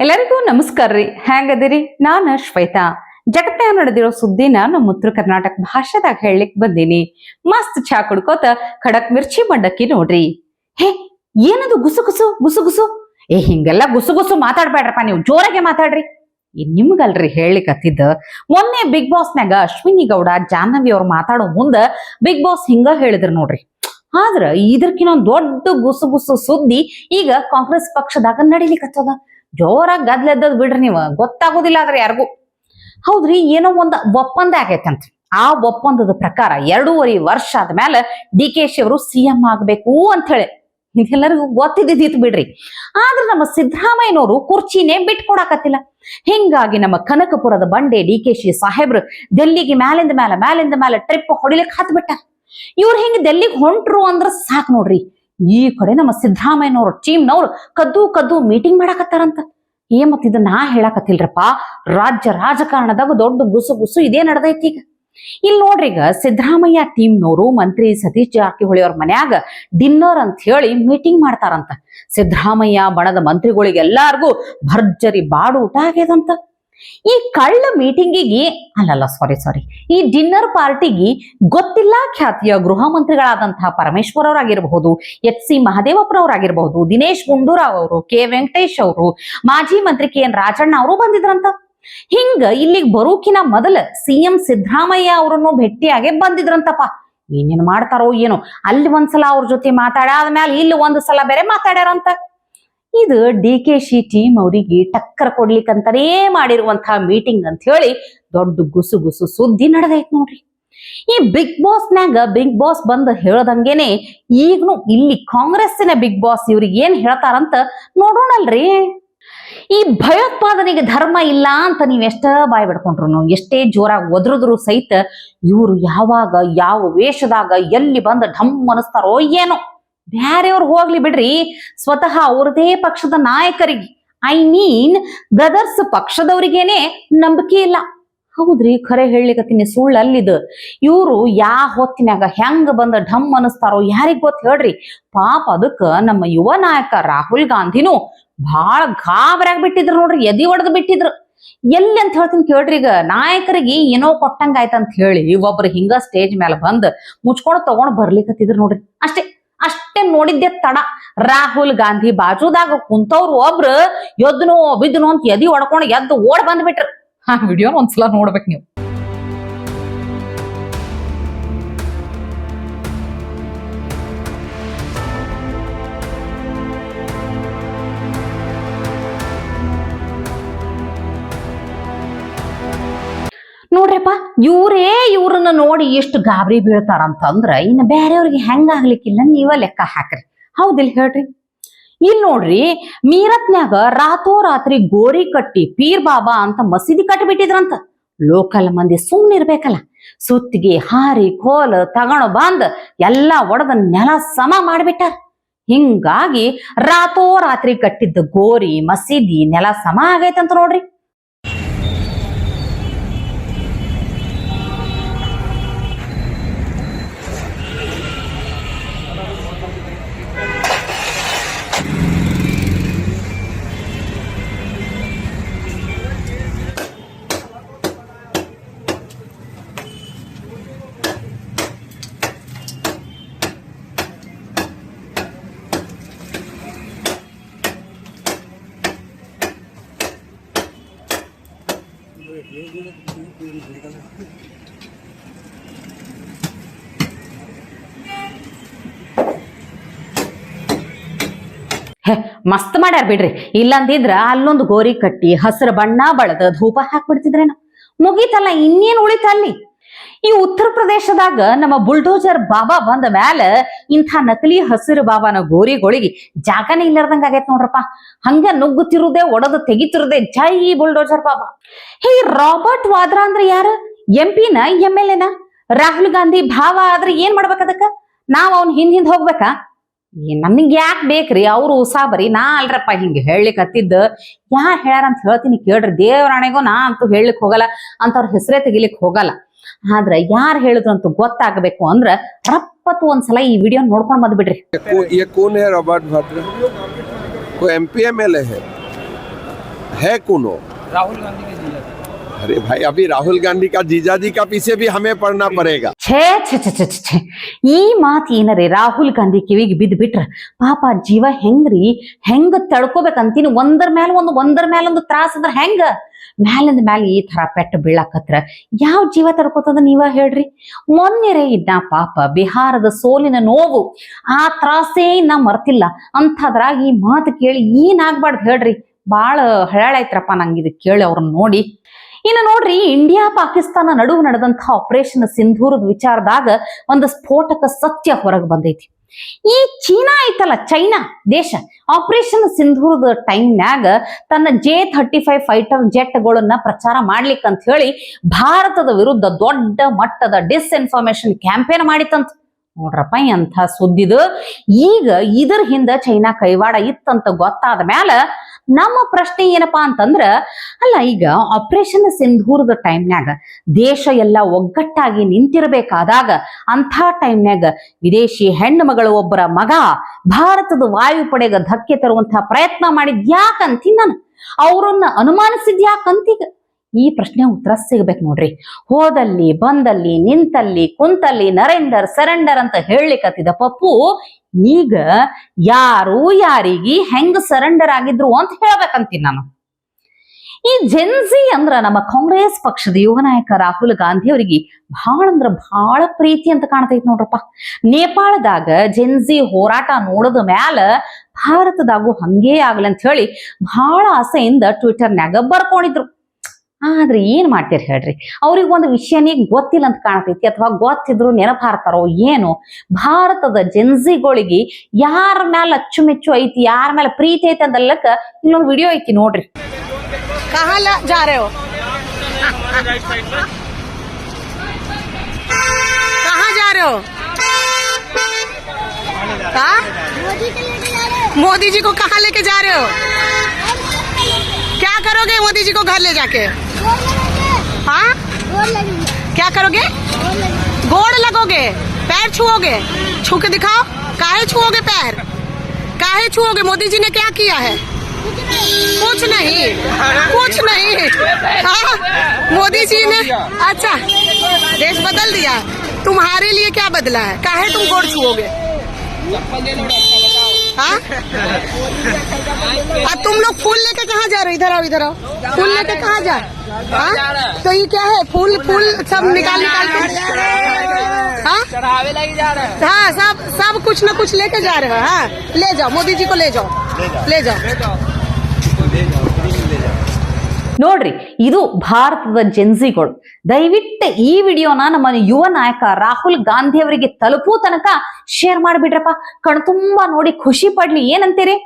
ಎಲ್ಲರಿಗೂ ನಮಸ್ಕಾರ ರೀ. ಹೆಂಗದಿರಿ? ನಾನು ಶ್ವೇತಾ. ಜಗತ್ನ್ಯಾಗ ನಡೆದಿರೋ ಸುದ್ದಿನ ನಮ್ಮ ಉತ್ತರ ಕರ್ನಾಟಕ ಭಾಷೆದಾಗ ಹೇಳಲಿಕ್ ಬಂದೀನಿ. ಮಸ್ತ್ ಚಾ ಕುಡ್ಕೋತ ಖಡಕ್ ಮಿರ್ಚಿ ಮಂಡಕ್ಕಿ ನೋಡ್ರಿ. ಹೇ, ಏನದು ಗುಸು ಗುಸು ಗುಸು ಗುಸು? ಹಿಂಗೆಲ್ಲ ಗುಸು ಗುಸು ಮಾತಾಡ್ಬೇಡ್ರಪ್ಪ, ನೀವು ಜೋರಾಗೆ ಮಾತಾಡ್ರಿ. ನಿಮ್ಗಲ್ರಿ ಹೇಳಿಕತ್ತಿದ್ದ. ಮೊನ್ನೆ ಬಿಗ್ ಬಾಸ್ನಾಗ ಅಶ್ವಿನಿ ಗೌಡ ಜಾಹ್ನವಿ ಅವ್ರು ಮಾತಾಡೋ ಮುಂದ ಬಿಗ್ ಬಾಸ್ ಹಿಂಗ ಹೇಳಿದ್ರು ನೋಡ್ರಿ. ಆದ್ರ ಇದಕ್ಕಿನ್ನ ದೊಡ್ಡ ಗುಸು ಗುಸು ಸುದ್ದಿ ಈಗ ಕಾಂಗ್ರೆಸ್ ಪಕ್ಷದಾಗ ನಡಿಲಿಕತ್ತದ. ಜೋರಾಗಿ ಗದ್ಲೆದ್ದದ್ ಬಿಡ್ರಿ, ನೀವು ಗೊತ್ತಾಗೋದಿಲ್ಲ ಆದ್ರೆ ಯಾರಿಗೂ. ಹೌದ್ರಿ, ಏನೋ ಒಂದ್ ಒಪ್ಪಂದ ಆಗೈತಂತ. ಆ ಒಪ್ಪಂದದ ಪ್ರಕಾರ 2.5 ವರ್ಷ ಆದ್ಮೇಲೆ DKC ಅವರು CM ಆಗ್ಬೇಕು ಅಂತ ಹೇಳಿ ಇದೆಲ್ಲರಿಗೂ ಗೊತ್ತಿದ್ದಿತ್ತು ಬಿಡ್ರಿ. ಆದ್ರೆ ನಮ್ಮ ಸಿದ್ದರಾಮಯ್ಯನವರು ಕುರ್ಚಿನೇ ಬಿಟ್ಕೊಡಕತ್ತಿಲ್ಲ. ಹಿಂಗಾಗಿ ನಮ್ಮ ಕನಕಪುರದ ಬಂಡೆ DKC ಸಾಹೇಬ್ರು ಡೆಲ್ಲಿಗೆ ಮ್ಯಾಲಿಂದ ಮೇಲೆ ಟ್ರಿಪ್ ಹೊಡಿಲಿಕ್ಕೆ ಹತ್ಬಿಟ್ಟ. ಇವ್ರು ಹಿಂಗ ಡೆಲ್ಲಿಗೆ ಹೊಂಟ್ರು ಅಂದ್ರ ಸಾಕ್ ನೋಡ್ರಿ, ಈ ಕಡೆ ನಮ್ಮ ಸಿದ್ದರಾಮಯ್ಯನವ್ರ ಟೀಮ್ನವ್ರು ಕದ್ದು ಮೀಟಿಂಗ್ ಮಾಡಾಕತ್ತಾರಂತ. ಮತ್ ಇದನ್ನ ನಾ ಹೇಳಾಕತ್ತಿಲ್ರಪ್ಪ, ರಾಜ್ಯ ರಾಜಕಾರಣದಾಗ ದೊಡ್ಡ ಗುಸು ಗುಸು ಇದೇ ನಡೆದೈತಿ ಈಗ. ಇಲ್ಲಿ ನೋಡ್ರಿ, ಈಗ ಸಿದ್ದರಾಮಯ್ಯ ಟೀಮ್ನವರು ಮಂತ್ರಿ ಸತೀಶ್ ಜಾರಕಿಹೊಳಿ ಅವ್ರ ಮನ್ಯಾಗ ಡಿನ್ನರ್ ಅಂತ ಹೇಳಿ ಮೀಟಿಂಗ್ ಮಾಡ್ತಾರಂತ. ಸಿದ್ದರಾಮಯ್ಯ ಬಣದ ಮಂತ್ರಿಗಳಿಗೆ ಎಲ್ಲಾರ್ಗೂ ಭರ್ಜರಿ ಬಾಡು ಊಟ ಆಗ್ಯದಂತ. ಈ ಕಳ್ಳ ಮೀಟಿಂಗಿಗೆ ಸಾರಿ ಈ ಡಿನ್ನರ್ ಪಾರ್ಟಿಗೆ ಗೊತ್ತಿಲ್ಲ ಖ್ಯಾತಿಯ ಗೃಹ ಮಂತ್ರಿಗಳಾದಂತಹ ಪರಮೇಶ್ವರ್ ಅವರಾಗಿರಬಹುದು, HC ಮಹದೇವಪ್ಪರವರಾಗಿರಬಹುದು, ದಿನೇಶ್ ಗುಂಡೂರಾವ್ ಅವರು, K ವೆಂಕಟೇಶ್ ಅವರು, ಮಾಜಿ ಮಂತ್ರಿ KN ರಾಜಣ್ಣ ಅವರು ಬಂದಿದ್ರಂತ. ಹಿಂಗ ಇಲ್ಲಿಗೆ ಬರೋಕಿನ ಮೊದಲ CM ಸಿದ್ದರಾಮಯ್ಯ ಅವರನ್ನು ಭೇಟಿಯಾಗೆ ಬಂದಿದ್ರಂತಪ್ಪ. ಏನೇನ್ ಮಾಡ್ತಾರೋ ಏನೋ, ಅಲ್ಲಿ ಒಂದ್ಸಲ ಅವ್ರ ಜೊತೆ ಮಾತಾಡಾದ್ಮೇಲೆ ಇಲ್ಲಿ ಒಂದ್ ಸಲ ಬೇರೆ ಮಾತಾಡ್ಯಾರಂತ. ಇದು DKC ಟೀಮ್ ಅವರಿಗೆ ಟಕ್ಕರ್ ಕೊಡ್ಲಿಕ್ಕಂತಾನೇ ಮಾಡಿರುವಂತಹ ಮೀಟಿಂಗ್ ಅಂತ ಹೇಳಿ ದೊಡ್ಡ ಗುಸು ಗುಸು ಸುದ್ದಿ ನಡೆದೈತ್ ನೋಡ್ರಿ. ಈ ಬಿಗ್ ಬಾಸ್ ಬಂದ್ ಹೇಳದಂಗೆನೆ ಈಗನು ಇಲ್ಲಿ ಕಾಂಗ್ರೆಸ್ಸಿನ ಬಿಗ್ ಬಾಸ್ ಇವ್ರಿಗೆ ಏನ್ ಹೇಳ್ತಾರಂತ ನೋಡೋಣಲ್ರಿ. ಈ ಭಯೋತ್ಪಾದನೆಗೆ ಧರ್ಮ ಇಲ್ಲ ಅಂತ ನೀವ್ ಎಷ್ಟ ಬಾಯ್ ಬಿಡ್ಕೊಂಡ್ರು, ಎಷ್ಟೇ ಜೋರಾಗಿ ಒದ್ರದ್ರು ಸಹಿತ ಇವ್ರು ಯಾವಾಗ ಯಾವ ವೇಷದಾಗ ಎಲ್ಲಿ ಬಂದ ಢಮ್ ಅನಿಸ್ತಾರೋ ಏನೋ. ಬ್ಯಾರೆಯವ್ರು ಹೋಗ್ಲಿ ಬಿಡ್ರಿ, ಸ್ವತಃ ಅವ್ರದೇ ಪಕ್ಷದ ನಾಯಕರಿಗೆ ಬ್ರದರ್ಸ್ ಪಕ್ಷದವ್ರಿಗೇನೆ ನಂಬಿಕೆ ಇಲ್ಲ. ಹೌದ್ರಿ, ಖರೆ ಹೇಳಲಿಕತ್ತೀನಿ, ಸುಳ್ಳು ಅಲ್ಲಿದು. ಇವ್ರು ಹೊತ್ತಿನಾಗ ಹೆಂಗ ಬಂದ ಢಮ್ ಅನಿಸ್ತಾರೋ ಯಾರಿಗ್ ಗೊತ್ತ ಹೇಳ್ರಿ. ಪಾಪ ಅದಕ್ಕ ನಮ್ಮ ಯುವ ನಾಯಕ ರಾಹುಲ್ ಗಾಂಧಿನೂ ಬಹಳ ಗಾಬರಿಯಾಗಿ ಬಿಟ್ಟಿದ್ರು ನೋಡ್ರಿ, ಎದಿ ಒಡೆದು ಬಿಟ್ಟಿದ್ರು. ಎಲ್ಲಿ ಅಂತ ಹೇಳ್ತೀನಿ ಕೇಳ್ರಿ, ಈಗ ನಾಯಕರಿಗೆ ಏನೋ ಕೊಟ್ಟಂಗ ಆಯ್ತಂತ ಹೇಳಿ ಒಬ್ರು ಹಿಂಗ ಸ್ಟೇಜ್ ಮೇಲೆ ಬಂದ್ ಮುಚ್ಕೊಂಡು ತಗೊಂಡ್ ಬರ್ಲಿಕತ್ತಿದ್ರು ನೋಡ್ರಿ. ಅಷ್ಟೇ ನೋಡಿದ್ದೆ ತಡ, ರಾಹುಲ್ ಗಾಂಧಿ ಬಾಜುದಾಗ ಕುಂತವ್ರು ಒಬ್ರು ಎದ್ನೋ ಬಿದ್ನೋ ಅಂತ ಎದಿ ಹೊಡ್ಕೊಂಡು ಎದ್ದು ಓಡ್ ಬಂದ್ಬಿಟ್ರು. ಆ ವಿಡಿಯೋನ ಒಂದ್ಸಲ ನೋಡ್ಬೇಕು ನೀವು. ನೋಡ್ರಪ್ಪ, ಇವ್ರನ್ನ ನೋಡಿ ಎಷ್ಟು ಗಾಬರಿ ಬೀಳ್ತಾರಂತಂದ್ರ ಇನ್ನು ಬೇರೆಯವ್ರಿಗೆ ಹೆಂಗಾಗ್ಲಿಕ್ಕಿಲ್ಲ, ನೀವ ಲೆಕ್ಕ ಹಾಕ್ರಿ. ಹೌದಿಲ್ ಹೇಳ್ರಿ. ಇಲ್ಲಿ ನೋಡ್ರಿ, ಮೀರತ್ನ್ಯಾಗ ರಾತ್ರಿ ಗೋರಿ ಕಟ್ಟಿ ಪೀರ್ ಬಾಬಾ ಅಂತ ಮಸೀದಿ ಕಟ್ಟಿಬಿಟ್ಟಿದ್ರಂತ. ಲೋಕಲ್ ಮಂದಿ ಸುಮ್ನಿರ್ಬೇಕಲ್ಲ, ಸುತ್ತಿಗೆ ಹಾರಿ ಕೋಲ್ ತಗೊಂಡು ಬಂದ್ ಎಲ್ಲಾ ಒಡೆದ ನೆಲ ಸಮ ಮಾಡ್ಬಿಟ್ಟಾರ. ಹಿಂಗಾಗಿ ರಾತ್ರಿ ಕಟ್ಟಿದ್ದ ಗೋರಿ ಮಸೀದಿ ನೆಲ ಸಮ ಆಗೈತಂತ ನೋಡ್ರಿ. ಮಸ್ತ್ ಮಾಡ್ಯಾರ ಬಿಡ್ರಿ. ಇಲ್ಲಂದಿದ್ರ ಅಲ್ಲೊಂದು ಗೋರಿ ಕಟ್ಟಿ ಹಸಿರು ಬಣ್ಣ ಬಳದ ಧೂಪ ಹಾಕ್ಬಿಡ್ತಿದ್ರೇನ, ಮುಗೀತಲ್ಲ, ಇನ್ನೇನ್ ಉಳಿತ ಅಲ್ಲಿ. ಈ ಉತ್ತರ ಪ್ರದೇಶದಾಗ ನಮ್ಮ ಬುಲ್ಡೋಜರ್ ಬಾಬಾ ಬಂದ ಮ್ಯಾಲ ಇಂಥ ನಕಲಿ ಹಸಿರು ಬಾಬಾನ ಗೋರಿಗಳಿಗೆ ಜಾಗನೇ ಇಲ್ಲರ್ದಂಗ ಆಗೈತ್ ನೋಡ್ರಪ್ಪ. ಹಂಗ ನುಗ್ಗುತ್ತಿರುದೇ ಒಡದು ತೆಗಿತಿರುದೇ ಜೈ ಬುಲ್ಡೋಜರ್ ಬಾಬಾ. ರಾಬರ್ಟ್ ವಾದ್ರಾ ಅಂದ್ರೆ ಯಾರು? MP ನ MLA ನ? ರಾಹುಲ್ ಗಾಂಧಿ ಭಾವ ಆದ್ರೆ ಏನ್ ಮಾಡ್ಬೇಕದಕ್ಕ? ನಾವ್ ಅವ್ನ ಹಿಂದ್ ಹೋಗ್ಬೇಕಾ? ನಮಗ್ ಯಾಕೆ ಬೇಕ್ರಿ ಅವ್ರು ಉಸಾಬರಿ? ನಾ ಅಲ್ರಪ್ಪ ಹಿಂಗ ಹೇಳಲಿಕ್ಕತ್ತಿದ್ದ. ಯಾರು ಹೇಳ್ಯಾರಂತ ಹೇಳ್ತೀನಿ ಕೇಳ್ರಿ. ದೇವರಾಣೆಗೂ ನಾ ಅಂತೂ ಹೇಳಲಿಕ್ ಹೋಗಲ್ಲ, ಅಂತವ್ರ ಹೆಸರೇ ತೆಗಿಲಿಕ್ ಹೋಗಲ್ಲ. ಆದ್ರ ಯಾರು ಹೇಳಿದ್ರು ಅಂತ ಗೊತ್ತಾಗಬೇಕು ಅಂದ್ರ ರಪ್ಪತ್ತು ಒಂದ್ಸಲ ಈ ವಿಡಿಯೋ ನೋಡ್ಕೊಂಡ್ ಬಂದ್ಬಿಡ್ರಿ. ये कौन है रॉबर्ट वाड्रा? कोई MP MLA है? है कौन हो? राहुल गांधी के जीजा। अरे भाई अभी राहुल गांधी का जीजा जी का पीछे भी हमें पढ़ना पड़ेगा। ಛೇ ಛೇ ಛೇ ಛೇ ಛೇ ಛೇ. ಈ ಮಾತು ಏನರಿ ರಾಹುಲ್ ಗಾಂಧಿ ಕಿವಿಗೆ ಬಿದ್ದು ಬಿಟ್ರ ಪಾಪ ಜೀವ ಹೆಂಗ್ರಿ ಹೆಂಗ ತಡ್ಕೋಬೇಕಂತೀನಿ ಒಂದರ ಮೇಲೊಂದು ತ್ರಾಸ ಅದ್ರ ಹೆಂಗ ಮ್ಯಾಲಿಂದ ಮ್ಯಾಲ ಈ ತರ ಪೆಟ್ಟು ಬೀಳಾಕತ್ರ ಯಾವ ಜೀವ ತಡ್ಕೋತದ ನೀವ ಹೇಳ್ರಿ. ಮೊನ್ನೆರೆ ಇದ್ನ ಪಾಪ ಬಿಹಾರದ ಸೋಲಿನ ನೋವು ಆ ತ್ರಾಸೇ ಇನ್ನ ಮರ್ತಿಲ್ಲ ಅಂಥದ್ರಾಗ ಈ ಮಾತು ಕೇಳಿ ಏನಾಗ್ಬಾರ್ದು ಹೇಳ್ರಿ. ಬಾಳ ಹಳಾಯ್ತ್ರಪ್ಪ ನಂಗೆ ಇದು ಕೇಳಿ ಅವ್ರನ್ನ ನೋಡಿ. ಇನ್ನು ನೋಡ್ರಿ, ಇಂಡಿಯಾ ಪಾಕಿಸ್ತಾನ ನಡುವೆ ನಡೆದಂತ ಆಪರೇಷನ್ ಸಿಂಧೂರದ ವಿಚಾರದಾಗ ಒಂದು ಸ್ಫೋಟಕ ಸತ್ಯ ಹೊರಗೆ ಬಂದೈತಿ. ಈ ಚೀನಾ ಐತಲ್ಲ, ಚೈನಾ ದೇಶ ಆಪರೇಷನ್ ಸಿಂಧೂರದ ಟೈಮ್ನ್ಯಾಗ ತನ್ನ J-35 ಫೈಟರ್ ಜೆಟ್ಗಳನ್ನ ಪ್ರಚಾರ ಮಾಡ್ಲಿಕ್ಕಂತ ಹೇಳಿ ಭಾರತದ ವಿರುದ್ಧ ದೊಡ್ಡ ಮಟ್ಟದ ಡಿಸ್ಇನ್ಫಾರ್ಮೇಶನ್ ಕ್ಯಾಂಪೇನ್ ಮಾಡಿತ್ತಂತ. ನೋಡ್ರಪ್ಪ ಎಂಥ ಸುದ್ದಿದು. ಈಗ ಇದರ ಹಿಂದ ಚೈನಾ ಕೈವಾಡ ಇತ್ತಂತ ಗೊತ್ತಾದ ಮ್ಯಾಲ ನಮ್ಮ ಪ್ರಶ್ನೆ ಏನಪ್ಪಾ ಅಂತಂದ್ರ, ಅಲ್ಲ ಈಗ ಆಪರೇಷನ್ ಸಿಂಧೂರದ ಟೈಮ್ನ್ಯಾಗ ದೇಶ ಎಲ್ಲ ಒಗ್ಗಟ್ಟಾಗಿ ನಿಂತಿರಬೇಕಾದಾಗ ಅಂಥ ಟೈಮ್ನ್ಯಾಗ ವಿದೇಶಿ ಹೆಣ್ಣು ಮಗಳು ಒಬ್ಬರ ಮಗ ಭಾರತದ ವಾಯುಪಡೆಗೆ ಧಕ್ಕೆ ತರುವಂತಹ ಪ್ರಯತ್ನ ಮಾಡಿದ್ ಯಾಕಂತಿ ನಾನು ಅವ್ರನ್ನ ಅನುಮಾನಿಸಿದ್ ಯಾಕಂತೀಗ ಈ ಪ್ರಶ್ನೆ ಉತ್ತರ ಸಿಗ್ಬೇಕು ನೋಡ್ರಿ. ಹೋದಲ್ಲಿ ಬಂದಲ್ಲಿ ನಿಂತಲ್ಲಿ ಕುಂತಲ್ಲಿ ನರೇಂದರ್ ಸರೆಂಡರ್ ಅಂತ ಹೇಳಲಿಕ್ಕತ್ತಿದ ಪಪ್ಪು ಈಗ ಯಾರು ಯಾರಿಗಿ ಹೆಂಗ್ ಸರೆಂಡರ್ ಆಗಿದ್ರು ಅಂತ ಹೇಳ್ಬೇಕಂತೀನಿ ನಾನು. ಈ ಜೆನ್ಸಿ ಅಂದ್ರ ನಮ್ಮ ಕಾಂಗ್ರೆಸ್ ಪಕ್ಷದ ಯುವ ನಾಯಕ ರಾಹುಲ್ ಗಾಂಧಿ ಅವರಿಗೆ ಬಹಳ ಅಂದ್ರ ಬಹಳ ಪ್ರೀತಿ ಅಂತ ಕಾಣ್ತೈತಿ ನೋಡ್ರಪ್ಪ. ನೇಪಾಳದಾಗ ಜೆನ್ಸಿ ಹೋರಾಟ ನೋಡದ ಮ್ಯಾಲ ಭಾರತದಾಗೂ ಹಂಗೇ ಆಗ್ಲಿ ಅಂತ ಹೇಳಿ ಬಹಳ ಆಸೆಯಿಂದ ಟ್ವಿಟರ್ನ್ಯಾಗ ಬರ್ಕೊಂಡಿದ್ರು. ಆದ್ರೆ ಏನ್ ಮಾಡ್ತೀರಿ ಹೇಳ್ರಿ, ಅವ್ರಿಗೆ ಒಂದು ವಿಷಯನೇ ಗೊತ್ತಿಲ್ಲ ಅಂತ ಕಾಣ್ತೈತಿ, ಅಥವಾ ಗೊತ್ತಿದ್ರು ನೆನಪಾರ್ತಾರೋ ಏನು. ಭಾರತದ ಜೆನ್ಸಿಗಳಿಗೆ ಯಾರ ಮ್ಯಾಲ ಅಚ್ಚುಮೆಚ್ಚು ಐತಿ, ಯಾರ ಮೇಲೆ ಪ್ರೀತಿ ಐತಿ ಅಂತಲ್ಲಕ್ಕ ಇಲ್ಲೊಂದು ವಿಡಿಯೋ ಐತಿ ನೋಡ್ರಿ. कहाँ जा रहे हो? कहाँ जा रहे हो? मोदी जी को कहाँ लेके जा रहे हो? क्या करोगे मोदी जी को घर ले जाके? हाँ, क्या करोगे? गोड़ लगोगे? पैर छुओगे? छू के दिखाओ. काहे छुओगे पैर? काहे छुओगे? मोदी जी ने क्या किया है? कुछ नहीं, कुछ नहीं. हाँ, मोदी जी ने अच्छा देश बदल दिया. तुम्हारे लिए क्या बदला है? काहे तुम गोड़ छुओगे? हाँ, तुम लोग फूल लेके कहाँ जा रहे हो? इधर आओ, इधर आओ. फूल लेके कहाँ जा? हाँ, तो ये क्या है? फूल फूल सब निकाल के हाँ सब कुछ न कुछ लेके जा रहे हो. हाँ, ले जाओ, मोदी जी को ले जाओ, ले जाओ. ನೋಡ್ರಿ, ಇದು ಭಾರತದ ಜೆನ್ಸಿಗಳು. ದಯವಿಟ್ಟು ಈ ವಿಡಿಯೋನ ನಮ್ಮ ಯುವ ನಾಯಕ ರಾಹುಲ್ ಗಾಂಧಿ ಅವರಿಗೆ ತಲುಪುವ ತನಕ ಶೇರ್ ಮಾಡಿಬಿಡ್ರಪ್ಪ. ಕಣ್ತುಂಬಾ ನೋಡಿ ಖುಷಿ ಪಡ್ಲಿ. ಏನಂತೀರಿ?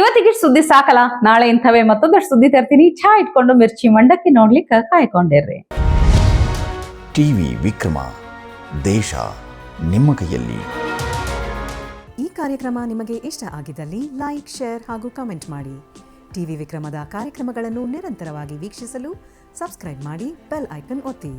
ಇವತ್ತಿಗೆ ಸುದ್ದಿ ಸಾಕಲ್ಲ, ನಾಳೆ ಇಂಥವೇ ಮತ್ತೊಂದಷ್ಟು ಸುದ್ದಿ ತರ್ತೀನಿ. ಚಾ ಇಟ್ಕೊಂಡು ಮಿರ್ಚಿ ಮಂಡಕ್ಕಿ ನೋಡ್ಲಿಕ್ಕೆ ಕಾಯ್ಕೊಂಡಿರ್ರಿ. ಟಿವಿ ವಿಕ್ರಮ, ದೇಶ ನಿಮ್ಮ ಕೈಯಲ್ಲಿ. ಈ ಕಾರ್ಯಕ್ರಮ ನಿಮಗೆ ಇಷ್ಟ ಆಗಿದ್ದಲ್ಲಿ ಲೈಕ್, ಶೇರ್ ಹಾಗೂ ಕಮೆಂಟ್ ಮಾಡಿ. ಟಿವಿ ವಿಕ್ರಮದ ಕಾರ್ಯಕ್ರಮಗಳನ್ನು ನಿರಂತರವಾಗಿ ವೀಕ್ಷಿಸಲು ಸಬ್ಸ್ಕ್ರೈಬ್ ಮಾಡಿ, ಬೆಲ್ ಐಕನ್ ಒತ್ತಿ.